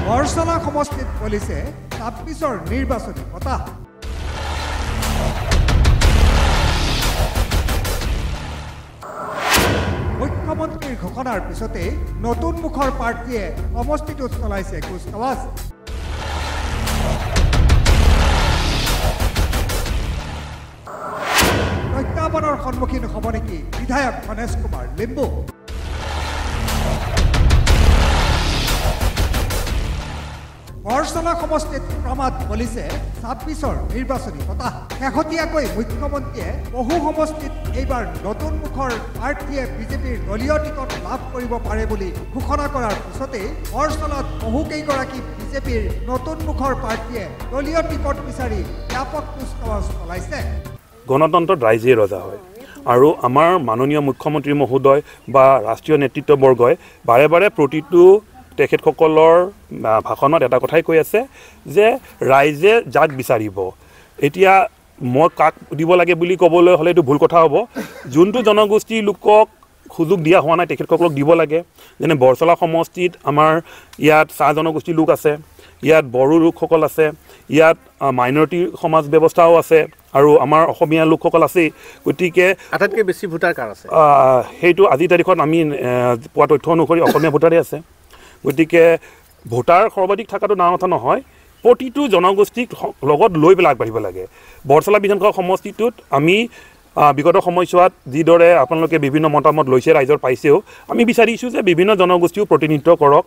বৰছলা সমষ্টিত বলিছে ২৬ৰ নিৰ্বাচনী বতাহ। মুখ্যমন্ত্ৰীৰ ঘোষণাৰ পিছতে নতুন মুখৰ প্ৰাৰ্থীয়ে সমষ্টিটোত চলাইছে কুচকাৱাজ। প্ৰত্যাহ্বানৰ সন্মুখীন হ'ব নেকি বিধায়ক গণেশ কুমাৰ লিম্বু? বৰছলা সমষ্টিত ক্ৰমাৎ বলিছে ২৬ৰ নিৰ্বাচনী বতাহ। শেহতীয়াকৈ মুখ্যমন্ত্ৰীয়ে বহু সমষ্টিত এইবাৰ নতুন মুখৰ প্ৰাৰ্থীয়ে বিজেপিৰ দলীয় টিকট লাভ কৰিব পাৰে বুলি ঘোষণা কৰাৰ পিছতেই বৰছলাত বহুকেইগৰাকী বিজেপিৰ নতুন মুখৰ প্ৰাৰ্থীয়ে দলীয় টিকট বিচাৰি ব্যাপক কুচকাৱাজ চলাইছে। গণতন্ত্ৰত ৰাইজে ৰজা হয় আৰু আমাৰ মাননীয় মুখ্যমন্ত্ৰী মহোদয় বা ৰাষ্ট্ৰীয় নেতৃত্ববৰ্গই বাৰে বাৰে প্ৰতিটো তেখেতসকলৰ ভাষণত এটা কথাই কৈ আছে যে ৰাইজে যাক বিচাৰিব। এতিয়া মই কাক দিব লাগে বুলি ক'বলৈ হ'লে এইটো ভুল কথা হ'ব। যোনটো জনগোষ্ঠীৰ লোকক সুযোগ দিয়া হোৱা নাই তেখেতসকলক দিব লাগে। যেনে বৰছলা সমষ্টিত আমাৰ ইয়াত চাহ জনগোষ্ঠীৰ লোক আছে, ইয়াত বড়ো লোকসকল আছে, ইয়াত মাইনৰিটি সমাজ ব্যৱস্থাও আছে আৰু আমাৰ অসমীয়া লোকসকল আছেই। গতিকে আটাইতকৈ বেছি ভোটাৰ কাৰ আছে সেইটো আজিৰ তাৰিখত আমি পোৱা তথ্য অনুসৰি অসমীয়া ভোটাৰেই আছে। গতিকে ভোটাৰ সৰ্বাধিক থকাটো ডাঙৰ কথা নহয়, প্ৰতিটো জনগোষ্ঠীক লগত লৈ পেলাই আগবাঢ়িব লাগে। বৰছলা বিধানসভা সমষ্টিটোত আমি বিগত সময়ছোৱাত যিদৰে আপোনালোকে বিভিন্ন মতামত লৈছে, ৰাইজৰ পাইছেও, আমি বিচাৰিছোঁ যে বিভিন্ন জনগোষ্ঠীও প্ৰতিনিধিত্ব কৰক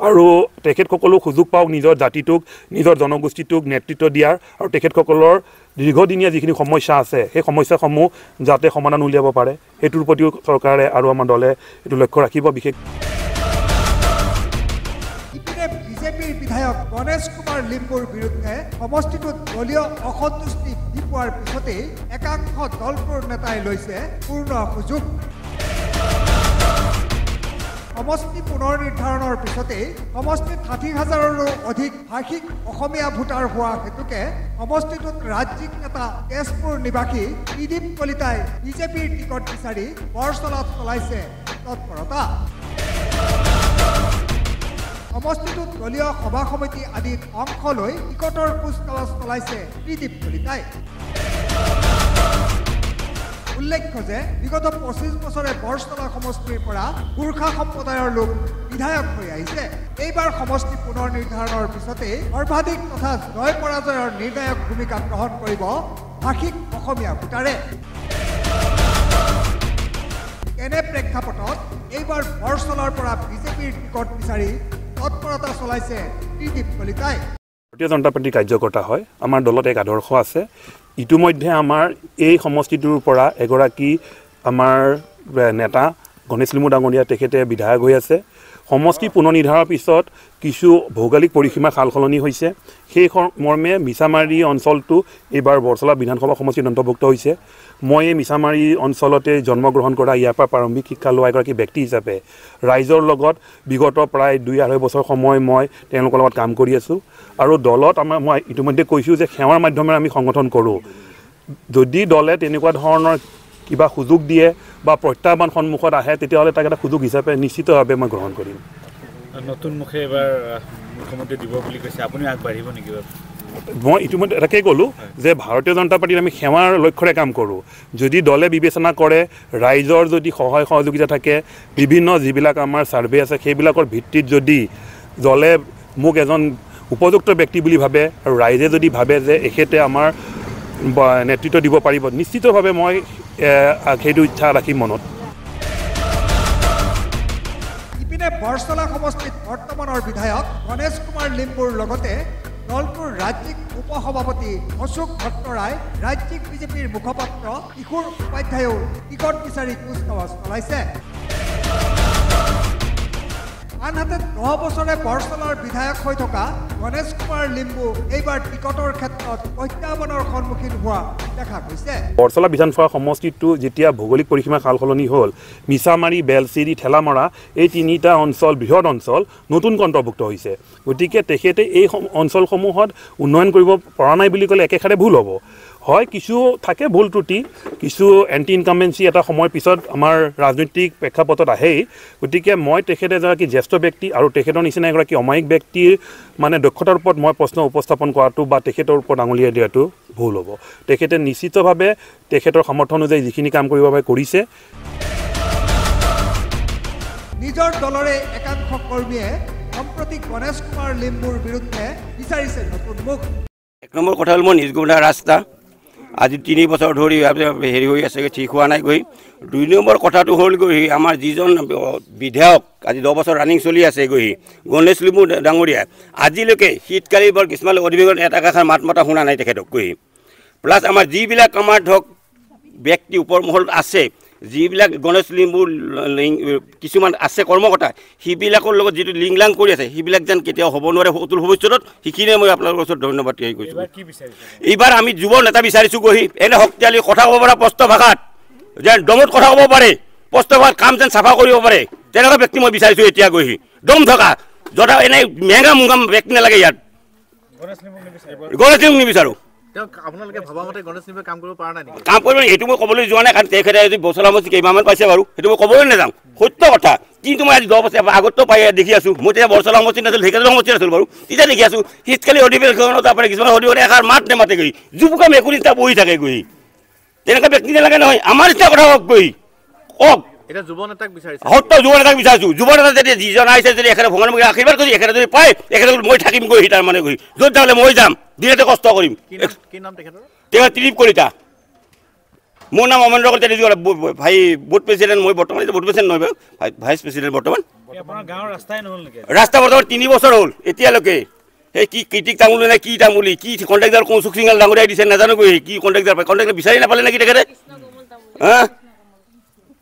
আৰু তেখেতসকলেও সুযোগ পাওক নিজৰ জাতিটোক, নিজৰ জনগোষ্ঠীটোক নেতৃত্ব দিয়াৰ, আৰু তেখেতসকলৰ দীৰ্ঘদিনীয়া যিখিনি সমস্যা আছে সেই সমস্যাসমূহ যাতে সমাধান উলিয়াব পাৰে সেইটোৰ প্ৰতিও চৰকাৰে আৰু আমাৰ দলে এইটো লক্ষ্য ৰাখিব। বিশেষ বিজেপিৰ বিধায়ক গণেশ কুমাৰ লিম্বুৰ বিৰুদ্ধে সমষ্টিটোত দলীয় অসন্তুষ্টি বৃদ্ধি পোৱাৰ পিছতেই একাংশ দলটোৰ নেতাই লৈছে পূৰ্ণ সুযোগ। সমষ্টি পুনৰ নিৰ্ধাৰণৰ পিছতেই সমষ্টিত ৬০,০০০ৰো অধিক ভাষিক অসমীয়া ভোটাৰ হোৱা হেতুকে সমষ্টিটোত ৰাজ্যিক নেতা তেজপুৰ নিবাসী ত্ৰিদীপ কলিতাই বিজেপিৰ টিকট বিচাৰি বৰছলাত চলাইছে তৎপৰতা। সমষ্টিটোত দলীয় সভা সমিতি আদিত অংশ লৈ টিকটৰ কুচকাৱাজ চলাইছে ত্ৰিদীপ কলিতাই। উল্লেখ্য যে বিগত ২৫ বছৰে বৰছলা সমষ্টিৰ পৰা গোৰ্খা সম্প্ৰদায়ৰ লোক বিধায়ক হৈ আহিছে। এইবাৰ সমষ্টি পুনৰ নিৰ্ধাৰণৰ পিছতেই সৰ্বাধিক তথা জয় পৰাজয়ৰ নিৰ্ণায়ক ভূমিকা গ্ৰহণ কৰিব ভাষিক অসমীয়া ভোটাৰে। এনে প্ৰেক্ষাপটত এইবাৰ বৰছলাৰ পৰা বিজেপিৰ টিকট বিচাৰি তৎপৰতা চলাইছে ত্ৰিদীপ কলিতাই। ভাৰতীয় জনতা পাৰ্টীৰ কাৰ্যকৰ্তা হয়, আমাৰ দলত এক আদৰ্শ আছে। ইতিমধ্যে আমাৰ এই সমষ্টিটোৰ পৰা এগৰাকী আমাৰ নেতা গণেশ লিম্বু ডাঙৰীয়া তেখেতে বিধায়ক হৈ আছে। সমষ্টি পুনৰ নিৰ্ধাৰণৰ পিছত কিছু ভৌগোলিক পৰিসীমাৰ সাল সলনি হৈছে। সেই মৰ্মে মিছামাৰী অঞ্চলটো এইবাৰ বৰছলা বিধানসভা সমষ্টিত অন্তৰ্ভুক্ত হৈছে। মই এই মিছামাৰী অঞ্চলতে জন্মগ্ৰহণ কৰা, ইয়াৰ পৰা প্ৰাৰম্ভিক শিক্ষা লোৱা এগৰাকী ব্যক্তি হিচাপে ৰাইজৰ লগত বিগত প্ৰায় ২-২.৫ বছৰ সময় মই তেওঁলোকৰ লগত কাম কৰি আছোঁ। আৰু দলত মই ইতিমধ্যে কৈছোঁ যে সেৱাৰ মাধ্যমেৰে আমি সংগঠন কৰোঁ। যদি দলে তেনেকুৱা ধৰণৰ কিবা সুযোগ দিয়ে বা প্ৰত্যাহ্বান সন্মুখত আহে তেতিয়াহ'লে তাক এটা সুযোগ হিচাপে নিশ্চিতভাৱে মই গ্ৰহণ কৰিম। নতুন মুখে এবাৰ মুখ্যমন্ত্ৰী দিব বুলি কৈছে, আপুনি আগবাঢ়িব নেকি? মই ইতিমধ্যে এটাকেই ক'লোঁ যে ভাৰতীয় জনতা পাৰ্টীত আমি সেৱাৰ লক্ষ্যৰে কাম কৰোঁ। যদি দলে বিবেচনা কৰে, ৰাইজৰ যদি সহায় সহযোগিতা থাকে, বিভিন্ন যিবিলাক আমাৰ ছাৰ্ভে আছে সেইবিলাকৰ ভিত্তিত যদি দলে মোক এজন উপযুক্ত ব্যক্তি বুলি ভাবে আৰু ৰাইজে যদি ভাবে যে এখেতে আমাৰ নেতৃত্ব দিব পাৰিব, নিশ্চিতভাৱে মই সেইটো ইচ্ছা ৰাখিম মনত। ইপিনে বৰছলা সমষ্টিত বৰ্তমানৰ বিধায়ক গণেশ কুমাৰ লিম্বুৰ লগতে দলটোৰ ৰাজ্যিক উপসভাপতি অশোক ভট্টৰাই, ৰাজ্যিক বিজেপিৰ মুখপাত্ৰ কিশোৰ উপাধ্যায়েও টিকট বিচাৰি কুচকাৱাজ চলাইছে। আনহাতে 10 বছৰে বৰছলাৰ বিধায়ক হৈ থকা গণেশ কুমাৰ লিম্বু এইবাৰ টিকটৰ ক্ষেত্ৰত প্ৰত্যাহ্বানৰ সন্মুখীন হোৱা দেখা গৈছে। বৰছলা বিধানসভা সমষ্টিটো যেতিয়া ভৌগোলিক পৰিসীমা সাল সলনি হ'ল, মিছামাৰী, বেলচিৰি, ঠেলামৰা এই তিনিটা অঞ্চল, বৃহৎ অঞ্চল নতুনকৈ অন্তৰ্ভুক্ত হৈছে। গতিকে তেখেতে এই অঞ্চলসমূহত উন্নয়ন কৰিব পৰা নাই বুলি ক'লে একেষাৰে ভুল হ'ব। হয় কিছু থাকে ভুল ত্ৰুটি কিছু এণ্টি ইনকামেঞ্চি এটা সময়ৰ পিছত আমাৰ ৰাজনৈতিক প্ৰেক্ষাপটত আহেই গতিকে মই তেখেতে এগৰাকী জ্যেষ্ঠ ব্যক্তি আৰু তেখেতৰ নিচিনা এগৰাকী অমায়িক ব্যক্তিৰ মানে দক্ষতাৰ ওপৰত মই প্ৰশ্ন উপস্থাপন কৰাটো বা তেখেতৰ ওপৰত আঙুলিয়াই দিয়াটো ভুল হ'ব তেখেতে নিশ্চিতভাৱে তেখেতৰ সমৰ্থন অনুযায়ী যিখিনি কাম কৰিব বাবে কৰিছে নিজৰ দলৰে একাংশ কৰ্মীয়ে সম্প্ৰতি গণেশ কুমাৰ লিম্বুৰ বিৰুদ্ধে বিচাৰিছে নতুন মুখ 1 নম্বৰ কথা হ'ল মই নিজগুণা ৰাস্তা আজি 3 বছৰ ধৰি হেৰি হৈ আছে ঠিক হোৱা নাই গৈ 2 নম্বৰ কথাটো হ'ল গৈ আমাৰ যিজন বিধায়ক আজি 10 বছৰ ৰানিং চলি আছে গৈ গণেশ লিম্বু ডাঙৰীয়া আজিলৈকে শীতকালী বৰ কিছুমান অধিৱেশন এটা কাষৰ মাত মতা শুনা নাই তেখেতক গৈ প্লাছ আমাৰ যিবিলাক আমাৰ ধৰক ব্যক্তি ওপৰ মহলত আছে যিবিলাক গণেশ লিম্বু কিছুমান আছে কৰ্মকৰ্তা সিবিলাকৰ লগত যিটো লিংলাং কৰি আছে সিবিলাক যেন কেতিয়াও হ'ব নোৱাৰে অতুল ভৱিষ্যতত সিখিনিয়ে মই আপোনালোকৰ ওচৰত ধন্যবাদ জ্ঞাপন কৰিছোঁ এইবাৰ আমি যুৱ নেতা বিচাৰিছোঁ গৈ এনে শক্তিশালী কথা ক'ব পৰা স্পষ্ট ভাষাত যেন দমত কথা ক'ব পাৰে স্পষ্ট ভাষাত কাম যেন চাফা কৰিব পাৰে তেনেকুৱা ব্যক্তি মই বিচাৰিছোঁ এতিয়া গৈ দম থকা যথা এনে মেঙা মুঙাম ব্যক্তি নালাগে ইয়াত গণেশ লিম্বু নিবিচাৰোঁ আপোনালোকে ভবামতে গণেশ লিম্বুৱে কাম কৰিব পৰা নাই নেকি কাম কৰিব এইটো মই ক'বলৈ যোৱা নাই কাৰণ তেখেতে যদি বছলা মচি কেইমাহমান পাইছে বাৰু সেইটো মই ক'বলৈ নাযাওঁ সত্য কথা কিন্তু মই আজি 10 বছৰ আগতো পাই দেখি আছোঁ মই তেতিয়া বৰচলা সমষ্টি নাছিল ঢেকীয়াজুলি সমষ্টি নাছিল বাৰু তেতিয়া দেখি আছোঁ শীতকালী অধিৱেশনত আপোনাৰ কিছুমান অধিৱেশনে এষাৰ মাত নেমাতে গৈ জুপুকা মেকুৰীটা বহি থাকে গৈ তেনেকুৱা ব্যক্তি নালাগে নহয় আমাৰ নিচিনা কথা কওক গৈ কওক এটা যুৱ নেতাক বিচাৰিছে সত্য যুৱ নেতাক বিচাৰিছোঁ যুৱ নেতা যদি যিজন আহিছে যদি এখেতে ভগৱানৰ আশীৰ্বাদ কৰি এখেতে যদি পায় এখেতে মই থাকিম গৈ তাৰ মানে গৈ য'ত যাবলৈ মই যাম দিনতে কষ্ট কৰিম কি নাম তেখেতৰ তেওঁ ত্ৰিদীপ কলিতা মোৰ নাম অমেন্দ্ৰ কলিতা ভাই বুথ প্ৰেচিডেণ্ট মই বৰ্তমান বুথ প্ৰেচিডেণ্ট নহয় ভাইচ প্ৰেচিডেণ্ট বৰ্তমান ৰাস্তা বৰ্তমান 3 বছৰ হ'ল এতিয়ালৈকে সেই কি কৃতিক তামুলী নে কি তামুলী কি কণ্ট্ৰেক্টাৰ কৌশুক সিঙাল ডাঙৰীয়াই দিছে নাজানো গৈ কি কণ্ট্ৰেক্টাৰ বিচাৰি নাপালে নেকি তেখেতে হা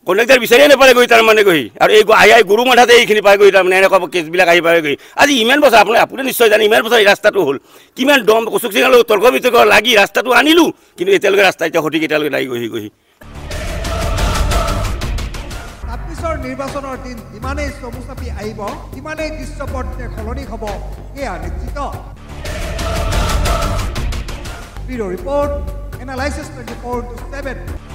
কণ্ট্ৰেক্টাৰ বিচাৰিয়ে নাপালে গৈ তাৰ মানে গৈ আৰু এই আই গুৰু মাথাতে এইখিনি পাই গৈ তাৰমানে এনেকুৱা কেছবিলাক আহি পাই গৈ আজি ইমান বছৰ আপুনি নিশ্চয় জানে ইমান বছৰ এই ৰাস্তাটো হ'ল কিমান দম কৌশুক সিঙাল তৰ্ক বিতৰ্ক লাগি ৰাস্তাটো আনিলোঁ কিন্তু এতিয়ালৈকে ৰাস্তা এতিয়া সঠিক এতিয়ালৈকে নাই গৈ 26ৰ নিৰ্বাচনৰ দিন যিমানেই চমু চাপি আহিব সিমানেই দৃশ্যপট সলনি হ'ব এয়া নিশ্চিত ব্যুৰ ৰিপৰ্ট এনালাইচিছ 24/7